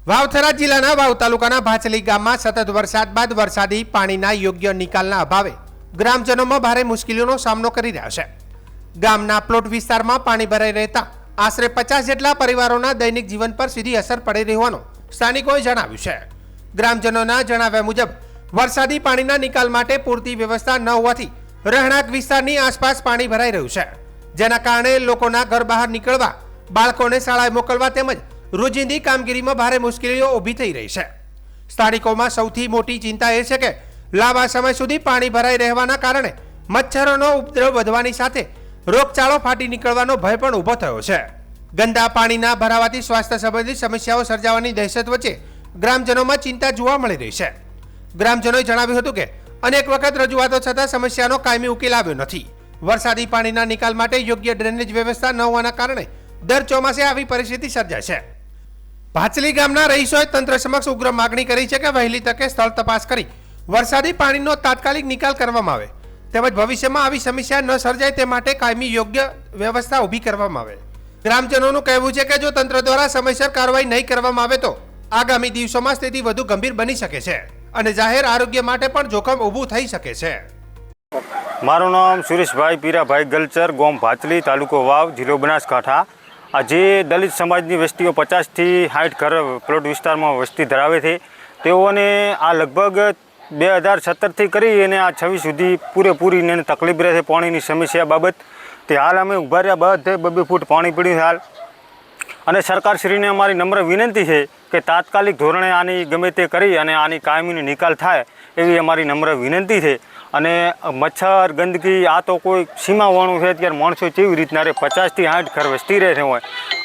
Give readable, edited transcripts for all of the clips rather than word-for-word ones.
વાવથરા જિલ્લાના વાવ તાલુકાના ભાચલી ગામમાં સતત વરસાદ બાદ વરસાદી પાણીના યોગ્ય નિકાલના અભાવે ગ્રામજનોમાં ભારે મુશ્કેલીઓનો સામનો કરી રહ્યા છે. ગામના પ્લોટ વિસ્તારમાં પાણી ભરાઈ રહેતા આશરે 50 જેટલા પરિવારોના દૈનિક જીવન પર સીધી અસર પડી રહી હોવાનું સ્થાનિકોએ જણાવ્યું છે. ગ્રામજનોના જણાવ્યા મુજબ વરસાદી પાણીના નિકાલ માટે પૂરતી વ્યવસ્થા ન હોવાથી રહેણાંક વિસ્તારની આસપાસ પાણી ભરાઈ રહ્યું છે, જેના કારણે લોકોના ઘર બહાર નીકળવા, બાળકોને શાળાએ મોકલવા તેમજ રોજિંદી કામગીરીમાં ભારે મુશ્કેલીઓ ઊભી થઈ રહી છે. સ્થાનિકોમાં સૌથી મોટી ચિંતા એ છે કે લાંબા સમય સુધી પાણી ભરાઈ રહેવાના કારણે મચ્છરોનો ઉપદ્રવ વધવાની સાથે રોગચાળો ફાટી નીકળવાનો ભય પણ ઊભો થયો છે. ગંદા પાણીના ભરાવાથી સ્વાસ્થ્ય સંબંધિત સમસ્યાઓ સર્જાવાની દહેશત વચ્ચે ગ્રામજનોમાં ચિંતા જોવા મળી રહી છે. ગ્રામજનોએ જણાવ્યું હતું કે અનેક વખત રજૂઆતો છતાં સમસ્યાનો કાયમી ઉકેલ આવ્યો નથી. વરસાદી પાણીના નિકાલ માટે યોગ્ય ડ્રેનેજ વ્યવસ્થા ન હોવાના કારણે દર ચોમાસે આવી પરિસ્થિતિ સર્જાય છે. ભાચલી ગામના રહીશોએ તંત્ર સમક્ષ ઉગ્ર માગણી કરી છે કે વહેલી તકે સ્થળ તપાસ કરી વરસાદી પાણીનો તાત્કાલિક નિકાલ કરવામાં આવે તેમજ ભવિષ્યમાં આવી સમસ્યા ન સર્જાય તે માટે કાયમી યોગ્ય વ્યવસ્થા ઊભી કરવામાં આવે. ગ્રામજનોનું કહેવું છે કે જો તંત્ર દ્વારા સમયસર કાર્યવાહી નહીં કરવામાં આવે તો આગામી દિવસોમાં સ્થિતિ વધુ ગંભીર બની શકે છે અને જાહેર આરોગ્ય માટે પણ જોખમ ઊભું થઈ શકે છે. મારું નામ સુરેશભાઈ પીરાભાઈ ગલચર, ગામ ભાચલી, તાલુકો વાવ, જિલ્લો બનાસકાંઠા. આ જે દલિત સમાજની વસ્તીઓ 50 થી 60 ઘર પ્લોટ વિસ્તારમાં વસ્તી ધરાવે છે, તેઓને આ લગભગ 2017થી કરી અને આ 26 સુધી પૂરેપૂરી એને તકલીફ રહે છે પાણીની સમસ્યા બાબત. તે હાલ અમે ઉભા રહ્યા બધે 2 ફૂટ પાણી પડ્યું હાલ. અને સરકારશ્રીને અમારી નમ્ર વિનંતી છે કે તાત્કાલિક ધોરણે આની ગમે તે કરી અને આની કાયમીનો નિકાલ થાય એવી અમારી નમ્ર વિનંતી છે. અને મચ્છર, ગંદકી, આ તો કોઈ સીમાવાળું છે. અત્યારે માણસો કેવી રીતના રહે, 50 થી 60 ઘર વસ્તી રહે છે હોય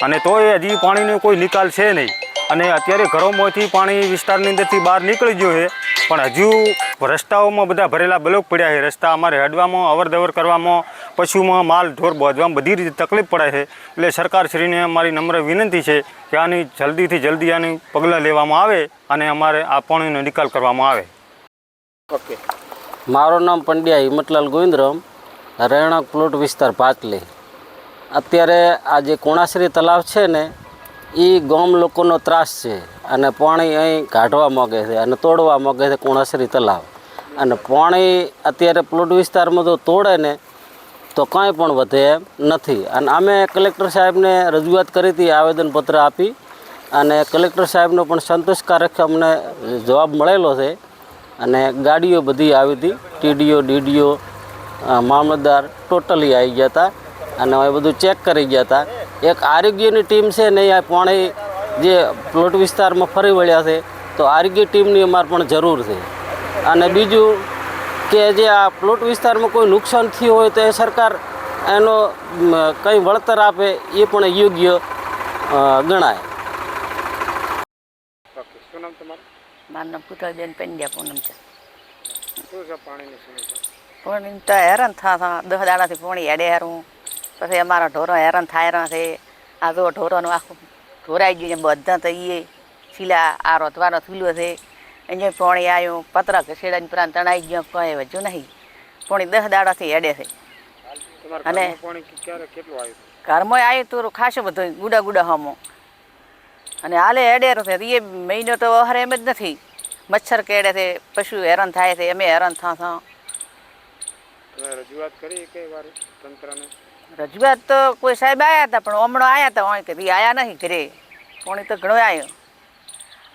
અને તોય હજી પાણીનો કોઈ નિકાલ છે નહીં. અને અત્યારે ઘરોમાંથી પાણી વિસ્તારની અંદરથી બહાર નીકળી ગયું છે, પણ હજુ રસ્તાઓમાં બધા ભરેલા બ્લોક પડ્યા છે. રસ્તા અમારે હડવામાં, અવરજવર કરવામાં, પશુમાં માલ ઢોર બાંધવામાં બધી રીતે તકલીફ પડે છે. એટલે સરકારશ્રીને અમારી નમ્ર વિનંતી છે કે આની જલ્દીથી જલ્દી આની પગલાં લેવામાં આવે અને અમારે આ પાણીનો નિકાલ કરવામાં આવે. ઓકે. મારું નામ પંડ્યા હિંમતલાલ ગોવિંદરામ, રહેણાંક પ્લોટ વિસ્તાર ભાચલી. અત્યારે આ જે કોણાશ્રી તલાવ છે ને, એ ગામ લોકોનો ત્રાસ છે અને પાણી અહીં કાઢવા માગે છે અને તોડવા માગે છે કોણાશ્રી તલાવ. અને પાણી અત્યારે પ્લોટ વિસ્તારમાં જો તોડે ને તો કાંઈ પણ વધે એમ નથી. અને અમે કલેક્ટર સાહેબને રજૂઆત કરી હતી, આવેદનપત્ર આપી, અને કલેક્ટર સાહેબનો પણ સંતોષકારક અમને જવાબ મળેલો છે. અને ગાડીઓ બધી આવી હતી, ટીડીઓ, ડીડીઓ, મામલતદાર ટોટલી આવી ગયા હતા અને અમે બધું ચેક કરી ગયા હતા. એક આરોગ્યની ટીમ છે ને, આ પાણી જે પ્લોટ વિસ્તારમાં ફરી વળ્યા છે, તો આરોગ્ય ટીમની અમારે પણ જરૂર છે. અને બીજું કે જે આ પ્લોટ વિસ્તારમાં કોઈ નુકસાન થયું હોય તો એ સરકાર એનો કંઈ વળતર આપે એ પણ યોગ્ય ગણાય. મારું નામ પુતળબેન પંડ્યા પૂનમ છે. શું છે પાણીની સમસ્યા? પાણી તો હેરાન થા 10 દાડાથી પાણી હેડે હેરું. પછી અમારા ઢોરો હેરાન થાય છે. આ જો ઢોરોનું આખું ઢોરાઈ ગયું છે બધા. તો એ શીલા આ રોતવાનો થૂલો છે, અહીંયા પાણી આવ્યું, પતરા ઘસેડાની પ્રાંત તણાઈ ગયો, કંઈ વધ્યું નહીં. પાણી 10 દાડાથી હેડે છે. અને ઘરમાં આવ્યું તો ખાસું બધું ગુડા ગુડા હમો. અને હાલે હેડેરું છે. એ મહિનો તો હરે એમ જ નથી. મચ્છર કેળે છે, પશુ હેરાન થાય છે, અમે હેરાન થા. રજૂઆત કરી કઈ વાર તંત્રને? રજૂઆત તો કોઈ સાહેબ આવ્યા હતા, પણ હમણાં આવ્યા હતા હોય કે આવ્યા નહીં ઘરે. પાણી તો ઘણું આવ્યું.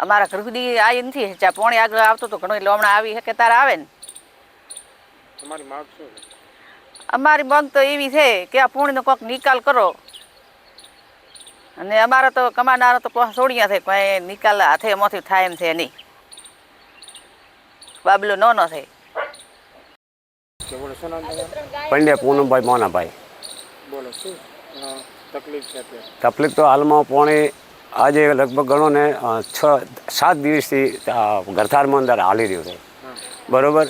અમારા ઘર સુધી આવી નથી. પાણી આગળ આવતું તો ઘણું, એટલે હમણાં આવી શકે તારે આવે ને. તમારી માંગ શું છે? અમારી માંગ તો એવી છે કે આ પાણીનો કોઈક નિકાલ કરો. અને અમારે તો કમાનારો તો છોડ્યા છે, કોઈ નિકાલ હાથે એમાંથી થાય એમ છે નહીં. બાબલો નો છે. પંડ્યા પૂનમભાઈ મોનાભાઈ. બોલો, શું તકલીફ છે? તકલીફ તો હાલમાં પાણી આજે લગભગ ગણો ને 6-7 દિવસથી ગરથારમાં અંદર હાલી રહ્યું છે, બરાબર.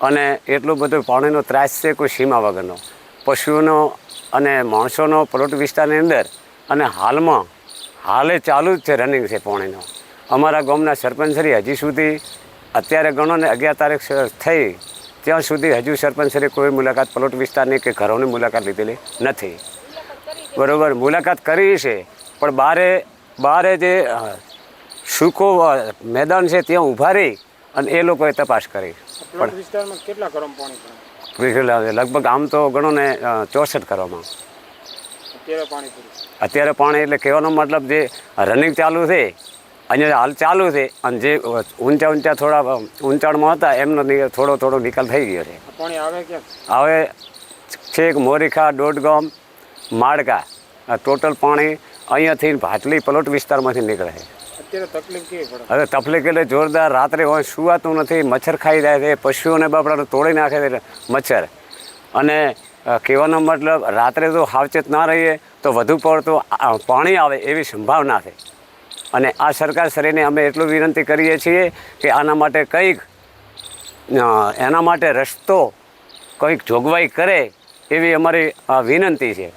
અને એટલું બધું પાણીનો ત્રાસ છે, કોઈ સીમા વગરનો. પશુઓનો અને માણસોનો પ્લોટ વિસ્તારની અંદર અને હાલે ચાલુ જ છે, રનિંગ છે પાણીનો. અમારા ગામના સરપંચશ્રી હજી સુધી અત્યારે ગણો ને 11 તારીખ થઈ ત્યાં સુધી હજુ સરપંચશ્રી કોઈ મુલાકાત પ્લોટ વિસ્તારની કે ઘરોની મુલાકાત લીધેલી નથી, બરાબર. મુલાકાત કરી છે, પણ બારે જે સૂકો મેદાન છે ત્યાં ઊભા રહી અને એ લોકોએ તપાસ કરી. પ્લોટ વિસ્તારમાં કેટલા ગરમ પાણી ભરાય? લગભગ આમ તો ગણો ને 64 કરવામાં. અત્યારે પાણી પૂરું? અત્યારે પાણી એટલે કહેવાનો મતલબ જે રનિંગ ચાલુ છે અહીંયા હાલ ચાલુ છે અને જે ઊંચા થોડા ઊંચાણમાં હતા એમનો થોડો નિકાલ થઈ ગયો છે. આ પાણી આવે ક્યાં? હવે છેક મોરીખા, દોડગામ, માળકા આ ટોટલ પાણી અહીંયાથી ભાચલી પ્લોટ વિસ્તારમાંથી નીકળે છે. અત્યારે તકલીફ કેવી પડે? હવે તકલીફ એટલે જોરદાર. રાત્રે હોય સુવાતું નથી, મચ્છર ખાઈ જાય છે, પશુઓને બાપડાને તોડી નાખે છે મચ્છર. અને કહેવાનો મતલબ રાત્રે જો સાવચેત ના રહીએ તો વધુ પડતું પાણી આવે એવી સંભાવના છે. અને આ સરકારશ્રીને અમે એટલું વિનંતી કરીએ છીએ કે આના માટે કંઈક એના માટે રસ્તો કંઈક જોગવાઈ કરે એવી અમારી વિનંતી છે.